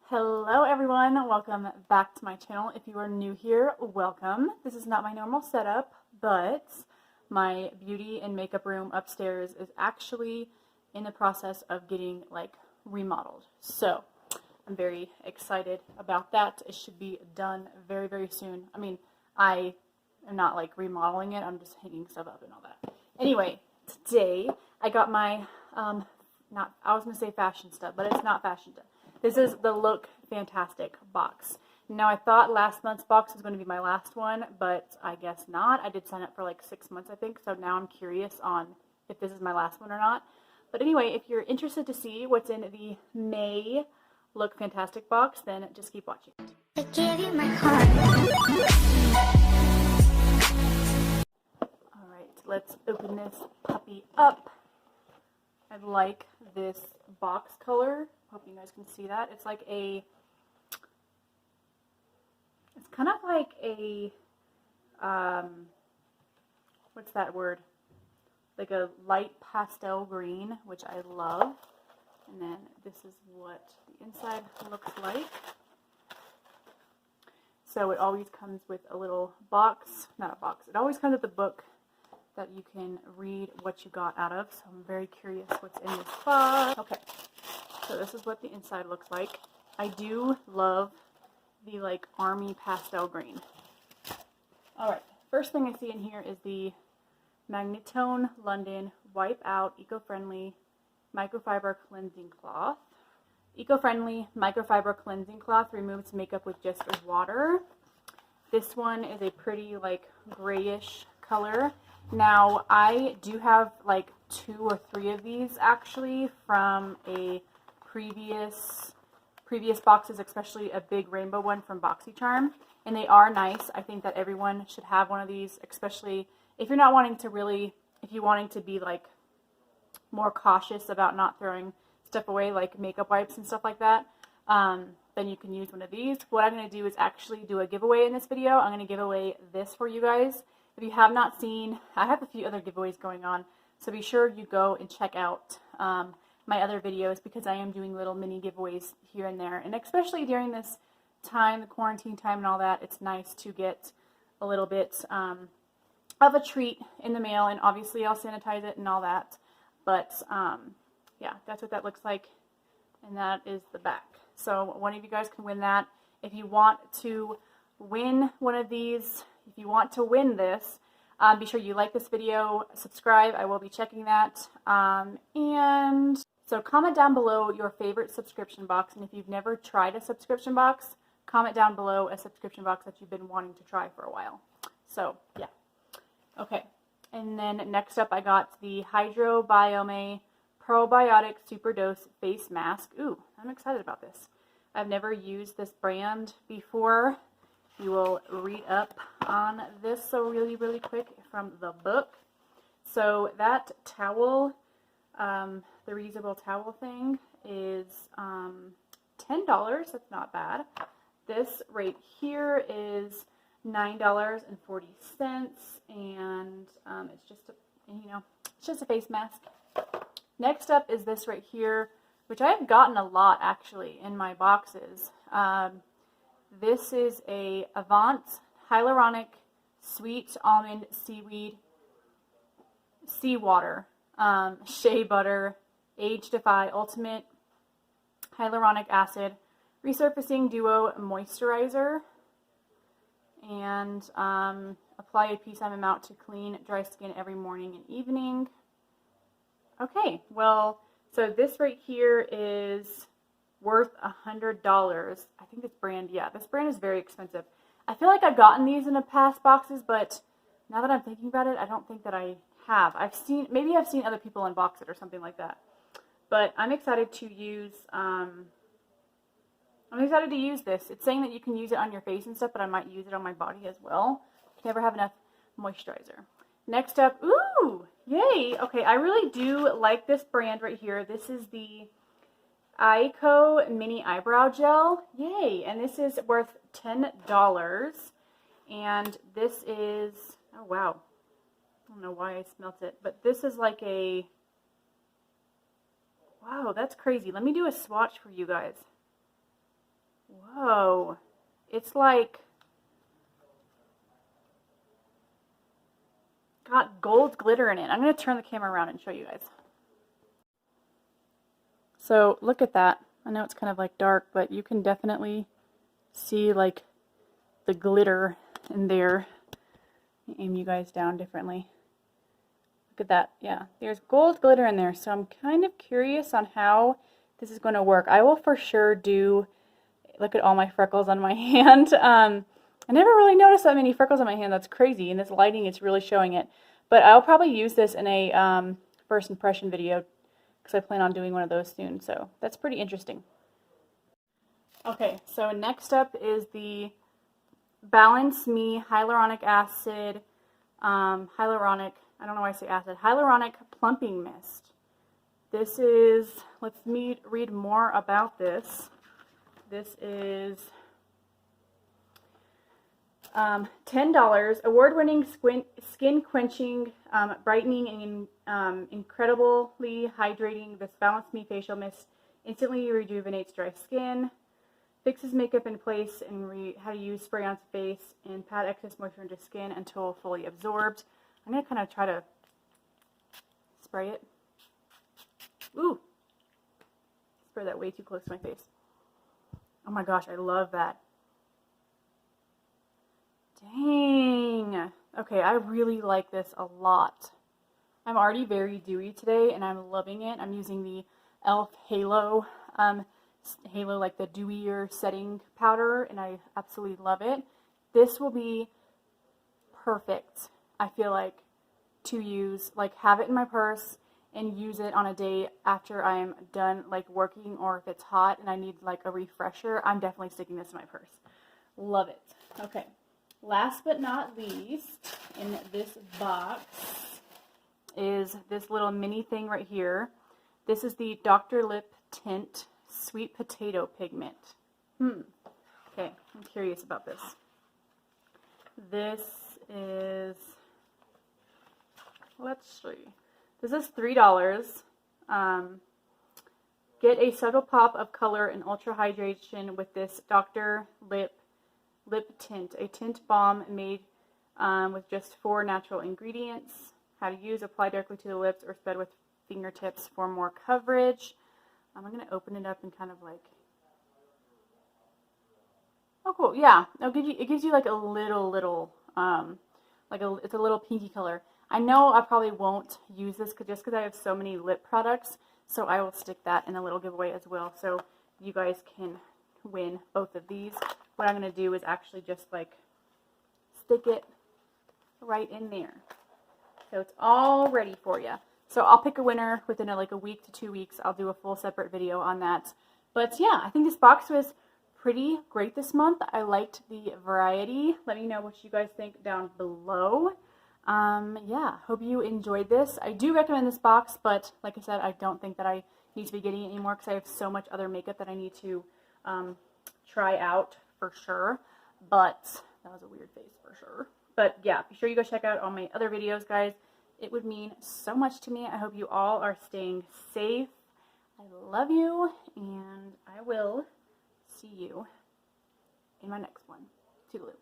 Hello everyone, welcome back to my channel. If you are new here, welcome. This is not my normal setup, but my beauty and makeup room upstairs is actually in the process of getting remodeled. So I'm very excited about that. It should be done very, very soon. I mean, I am not remodeling it, I'm just hanging stuff up and all that. Anyway, today I got my, I was going to say fashion stuff, but it's not fashion stuff. This is the Look Fantastic box. Now, I thought last month's box was going to be my last one, but I guess not. I did sign up for like 6 months, I think, so now I'm curious on if this is my last one or not. But anyway, if you're interested to see what's in the May Look Fantastic box, then just keep watching. I gave you my heart. Alright, let's open this puppy up. I like this box color. Hope you guys can see that. It's kind of like a, what's that word? Like a light pastel green, which I love. And then this is what the inside looks like. So it always comes with a little box, not a box, it always comes with a book that you can read what you got out of. So I'm very curious what's in this box. Okay, so this is what the inside looks like. I do love the army pastel green. Alright, first thing I see in here is the Magnetone London Wipe Out Eco-Friendly Microfiber Cleansing Cloth. Eco-friendly microfiber cleansing cloth removes makeup with just water. This one is a pretty grayish color. Now, I do have 2 or 3 of these actually from a previous boxes, especially a big rainbow one from BoxyCharm, and they are nice. I think that everyone should have one of these, especially if you're not wanting to if you're wanting to be more cautious about not throwing stuff away like makeup wipes and stuff like that. Then you can use one of these. What I'm going to do is actually do a giveaway in this video. I'm going to give away this for you guys. If you have not seen, I have a few other giveaways going on, so be sure you go and check out my other videos, because I am doing little mini giveaways here and there. And especially during this time, the quarantine time and all that, it's nice to get a little bit of a treat in the mail. And obviously I'll sanitize it and all that. But yeah, that's what that looks like. And that is the back. So one of you guys can win that. If you want to win one of these, if you want to win this, be sure you like this video, subscribe. I will be checking that. And so comment down below your favorite subscription box. And if you've never tried a subscription box, comment down below a subscription box that you've been wanting to try for a while. So yeah. Okay. And then next up I got the Hydro Biome Probiotic Superdose Face Mask. Ooh, I'm excited about this. I've never used this brand before. You will read up on this so really quick from the book. So that towel, the reusable towel thing is $10. That's not bad. This right here is $9.40, and it's just a face mask. Next up is this right here, which I've gotten a lot actually in my boxes. This is a Avant Hyaluronic Sweet Almond Seaweed Seawater Shea Butter Age Defy Ultimate Hyaluronic Acid Resurfacing Duo Moisturizer. And apply a pea-sized amount to clean dry skin every morning and evening. Okay, well, so this right here is worth $100. I think this brand, yeah, this brand is very expensive. I feel like I've gotten these in the past boxes, but now that I'm thinking about it, I don't think that I have. Maybe I've seen other people unbox it or something like that. But I'm excited to use, this. It's saying that you can use it on your face and stuff, but I might use it on my body as well. You never have enough moisturizer. Next up, ooh, yay. Okay, I really do like this brand right here. This is the Ico Mini Eyebrow Gel. Yay, and this is worth $10. And this is, oh wow, I don't know why I smelt it, but this is like a, wow, that's crazy. Let me do a swatch for you guys. Whoa. It's like got gold glitter in it. I'm going to turn the camera around and show you guys. So look at that. I know it's kind of like dark, but you can definitely see like the glitter in there. Aim you guys down differently. Look at that. Yeah, there's gold glitter in there. So I'm kind of curious on how this is going to work. I will for sure do, look at all my freckles on my hand. I never really noticed that many freckles on my hand. That's crazy. In this lighting, it's really showing it. But I'll probably use this in a first impression video because I plan on doing one of those soon. So that's pretty interesting. Okay, so next up is the Balance Me Hyaluronic Acid, I don't know why I say acid, Hyaluronic Plumping Mist. This is, let's read more about this. This is $10, award-winning skin-quenching, brightening, and incredibly hydrating. This Balance Me facial mist instantly rejuvenates dry skin, fixes makeup in place, and how to use spray on face and pat excess moisture into skin until fully absorbed. I'm going to kind of try to spray it. Ooh! Spray that way too close to my face. Oh my gosh, I love that. Dang. Okay, I really like this a lot. I'm already very dewy today, and I'm loving it. I'm using the e.l.f. Halo, like the dewier setting powder, and I absolutely love it. This will be perfect, I feel like, to use, like have it in my purse and use it on a day after I'm done like working, or if it's hot and I need like a refresher, I'm definitely sticking this in my purse. Love it. Okay. Last but not least, in this box is this little mini thing right here. This is the Dr. Lip Tint Sweet Potato Pigment. Okay, I'm curious about this. This is, let's see. This is $3. Get a subtle pop of color and ultra hydration with this Dr. Lip Tint, a tint balm made with just 4 natural ingredients. How to use: apply directly to the lips or spread with fingertips for more coverage. I'm going to open it up and kind of like, oh cool, yeah, it gives you like a little, it's a little pinky color. I know I probably won't use this just because I have so many lip products, so I will stick that in a little giveaway as well, so you guys can win both of these. What I'm going to do is actually just like stick it right in there. So it's all ready for you. So I'll pick a winner within like a week to 2 weeks. I'll do a full separate video on that. But yeah, I think this box was pretty great this month. I liked the variety. Let me know what you guys think down below. Yeah, hope you enjoyed this. I do recommend this box, but like I said, I don't think that I need to be getting it anymore because I have so much other makeup that I need to try out for sure. But that was a weird face for sure. But yeah, be sure you go check out all my other videos, guys. It would mean so much to me. I hope you all are staying safe. I love you, and I will see you in my next one. Toodaloo.